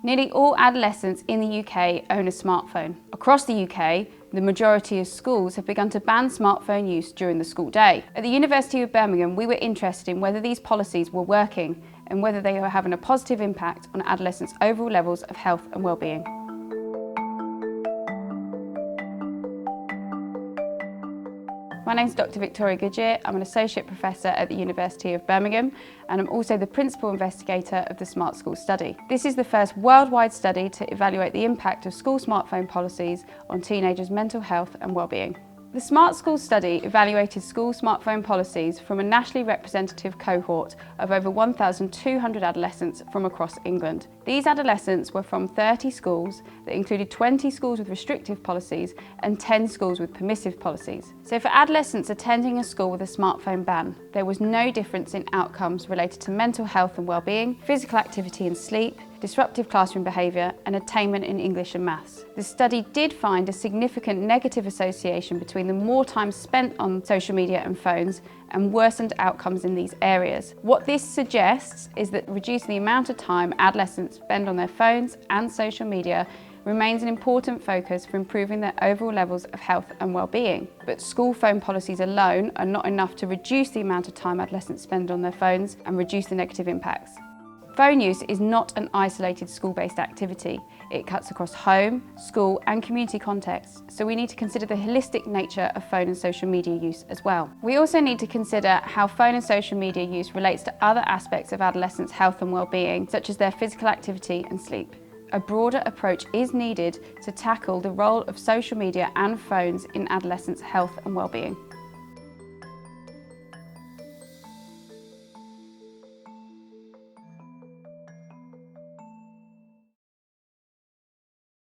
Nearly all adolescents in the UK own a smartphone. Across the UK, the majority of schools have begun to ban smartphone use during the school day. At the University of Birmingham, we were interested in whether these policies were working and whether they were having a positive impact on adolescents' overall levels of health and well-being. My name is Dr. Victoria Goodyear. I'm an Associate Professor at the University of Birmingham and I'm also the Principal Investigator of the Smart School Study. This is the first worldwide study to evaluate the impact of school smartphone policies on teenagers' mental health and well-being. The Smart School Study evaluated school smartphone policies from a nationally representative cohort of over 1,200 adolescents from across England. These adolescents were from 30 schools that included 20 schools with restrictive policies and 10 schools with permissive policies. So for adolescents attending a school with a smartphone ban, there was no difference in outcomes related to mental health and well-being, physical activity and sleep, disruptive classroom behaviour and attainment in English and maths. The study did find a significant negative association between the more time spent on social media and phones and worsened outcomes in these areas. What this suggests is that reducing the amount of time adolescents spend on their phones and social media remains an important focus for improving their overall levels of health and well-being. But school phone policies alone are not enough to reduce the amount of time adolescents spend on their phones and reduce the negative impacts. Phone use is not an isolated school-based activity. It cuts across home, school and community contexts, so we need to consider the holistic nature of phone and social media use as well. We also need to consider how phone and social media use relates to other aspects of adolescents' health and well-being, such as their physical activity and sleep. A broader approach is needed to tackle the role of social media and phones in adolescents' health and well-being.